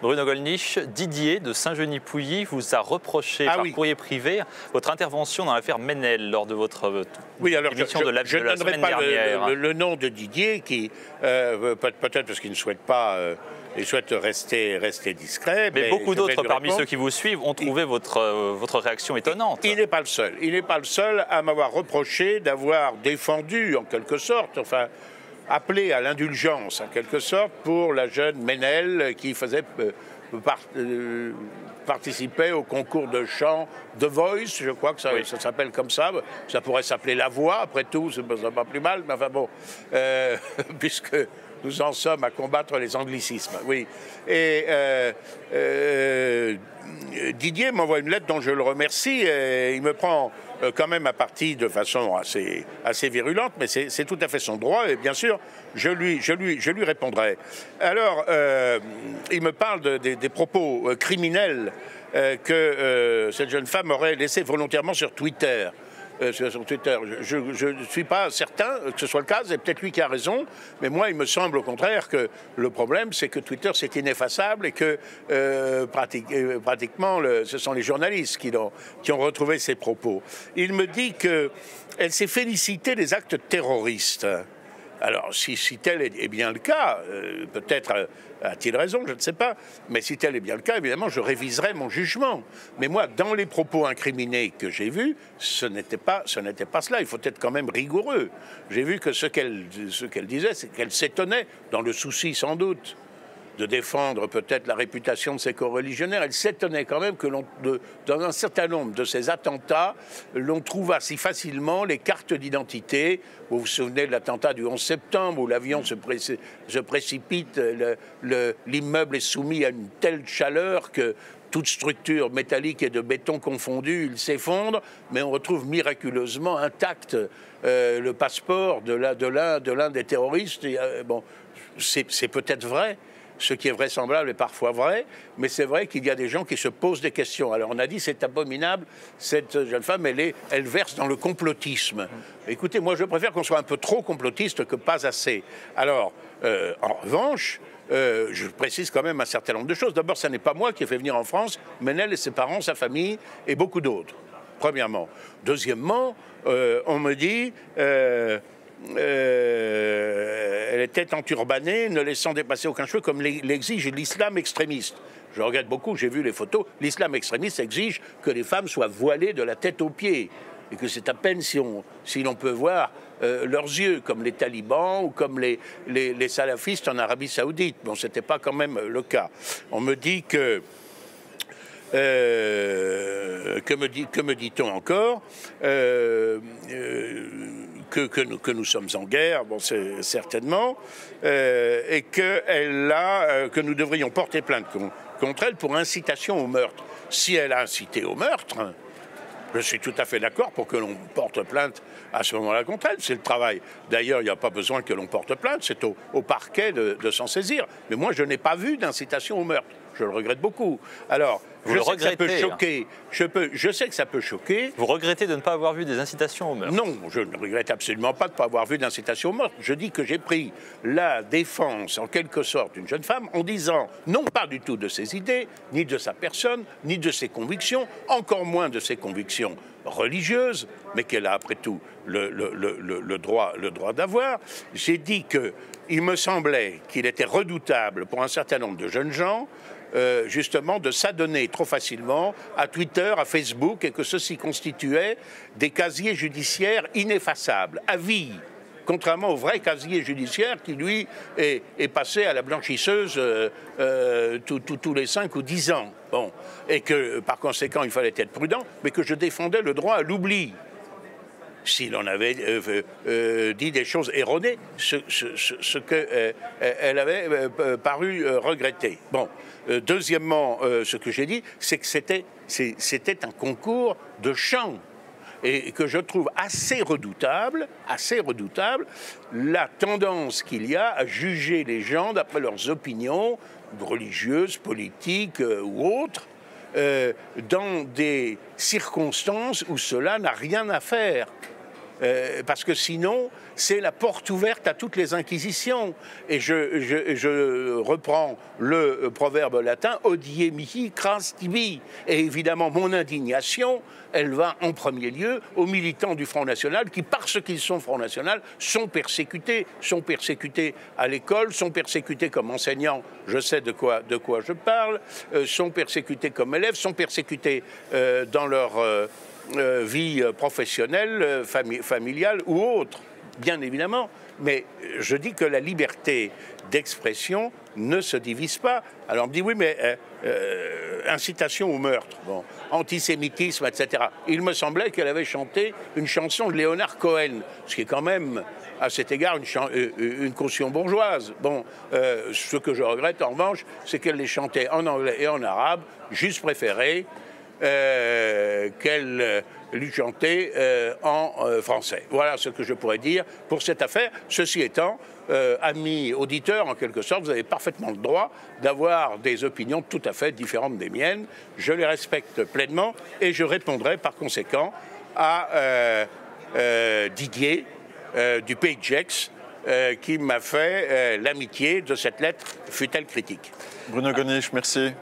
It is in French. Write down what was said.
Bruno Gollnisch, Didier de Saint-Genis-Pouilly vous a reproché par courrier privé votre intervention dans l'affaire Ménel lors de votre émission de la semaine dernière. Je ne donnerai pas le nom de Didier, qui peut-être parce qu'il ne souhaite pas... il souhaite rester discret. Mais beaucoup d'autres parmi ceux qui vous suivent ont trouvé votre réaction étonnante. Il n'est pas le seul. Il n'est pas le seul à m'avoir reproché d'avoir défendu, en quelque sorte, enfin, appelé à l'indulgence, en quelque sorte, pour la jeune Ménel qui faisait participait au concours de chant The Voice, je crois que ça s'appelle comme ça. Ça pourrait s'appeler La Voix, après tout, c'est pas plus mal, mais enfin bon, puisque nous en sommes à combattre les anglicismes. Oui. Et Didier m'envoie une lettre dont je le remercie. Et il me prend quand même à partie de façon assez virulente, mais c'est tout à fait son droit. Et bien sûr, je lui répondrai. Alors, il me parle des propos criminels que cette jeune femme aurait laissés volontairement sur Twitter. Sur Twitter. Je ne suis pas certain que ce soit le cas, c'est peut-être lui qui a raison, mais moi il me semble au contraire que le problème c'est que Twitter c'est ineffaçable et que pratiquement ce sont les journalistes qui ont retrouvé ces propos. Il me dit qu'elle s'est félicitée des actes terroristes. Alors, si tel est bien le cas, peut-être a-t-il raison, je ne sais pas, mais si tel est bien le cas, évidemment, je réviserai mon jugement. Mais moi, dans les propos incriminés que j'ai vus, ce n'était pas cela. Il faut être quand même rigoureux. J'ai vu que ce qu'elle disait, c'est qu'elle s'étonnait, dans le souci sans doute de défendre peut-être la réputation de ses coreligionnaires. Elle s'étonnait quand même que dans un certain nombre de ces attentats, l'on trouva si facilement les cartes d'identité. Vous vous souvenez de l'attentat du 11 septembre où l'avion se précipite, l'immeuble est soumis à une telle chaleur que toute structure métallique et de béton confondue, il s'effondre, mais on retrouve miraculeusement intact le passeport de l'un des terroristes. Bon, c'est peut-être vrai. Ce qui est vraisemblable est parfois vrai, mais c'est vrai qu'il y a des gens qui se posent des questions. Alors on a dit c'est abominable, cette jeune femme, elle verse dans le complotisme. Écoutez, moi je préfère qu'on soit un peu trop complotiste que pas assez. Alors, en revanche, je précise quand même un certain nombre de choses. D'abord, ce n'est pas moi qui ai fait venir en France Ménel et ses parents, sa famille et beaucoup d'autres, premièrement. Deuxièmement, on me dit... elle était enturbanée, ne laissant dépasser aucun cheveu, comme l'exige l'islam extrémiste. Je regrette beaucoup, j'ai vu les photos. L'islam extrémiste exige que les femmes soient voilées de la tête aux pieds. Et que c'est à peine si l'on peut voir leurs yeux, comme les talibans ou comme les salafistes en Arabie Saoudite. Bon, ce n'était pas quand même le cas. On me dit que... que me dit-on encore que nous sommes en guerre, bon, c'est certainement, et que nous devrions porter plainte contre elle pour incitation au meurtre. Si elle a incité au meurtre, je suis tout à fait d'accord pour que l'on porte plainte à ce moment-là contre elle. C'est le travail. D'ailleurs, il n'y a pas besoin que l'on porte plainte, c'est au parquet de s'en saisir. Mais moi, je n'ai pas vu d'incitation au meurtre. Je le regrette beaucoup. Alors, je sais que ça peut choquer. Je sais que ça peut choquer. Vous regrettez de ne pas avoir vu des incitations au meurtre? Non, je ne regrette absolument pas de ne pas avoir vu d'incitation au meurtre. Je dis que j'ai pris la défense, en quelque sorte, d'une jeune femme en disant non pas du tout de ses idées, ni de sa personne, ni de ses convictions, encore moins de ses convictions religieuses, mais qu'elle a après tout le droit d'avoir. J'ai dit qu'il me semblait qu'il était redoutable pour un certain nombre de jeunes gens justement de s'adonner trop facilement à Twitter, à Facebook, et que ceci constituait des casiers judiciaires ineffaçables, à vie, contrairement au vrai casier judiciaire qui, lui, est passé à la blanchisseuse tous les 5 ou 10 ans. Bon. Et que, par conséquent, il fallait être prudent, mais que je défendais le droit à l'oubli. S'il en avait dit des choses erronées, ce qu'elle avait paru regretter. Bon. Deuxièmement, ce que j'ai dit, c'est que c'était un concours de chant et que je trouve assez redoutable la tendance qu'il y a à juger les gens d'après leurs opinions religieuses, politiques ou autres, dans des circonstances où cela n'a rien à faire. parce que sinon, c'est la porte ouverte à toutes les inquisitions. Et je reprends le proverbe latin, odie mihi cras tibi. Et évidemment, mon indignation, elle va en premier lieu aux militants du Front National qui, parce qu'ils sont Front National, sont persécutés à l'école, sont persécutés comme enseignants, je sais de quoi je parle, sont persécutés comme élèves, sont persécutés dans leur vie professionnelle, familiale ou autre, bien évidemment. Mais je dis que la liberté d'expression ne se divise pas. Alors on me dit oui, mais incitation au meurtre, bon, antisémitisme, etc. Il me semblait qu'elle avait chanté une chanson de Léonard Cohen, ce qui est quand même, à cet égard, une caution bourgeoise. Bon, ce que je regrette en revanche, c'est qu'elle les chantait en anglais et en arabe. J'eusse préféré qu'elle lui chantait en français. Voilà ce que je pourrais dire pour cette affaire. Ceci étant, amis auditeurs, en quelque sorte, vous avez parfaitement le droit d'avoir des opinions tout à fait différentes des miennes. Je les respecte pleinement et je répondrai par conséquent à Didier du Pays de Gex, qui m'a fait l'amitié de cette lettre, fut-elle critique. Bruno Goennich, merci.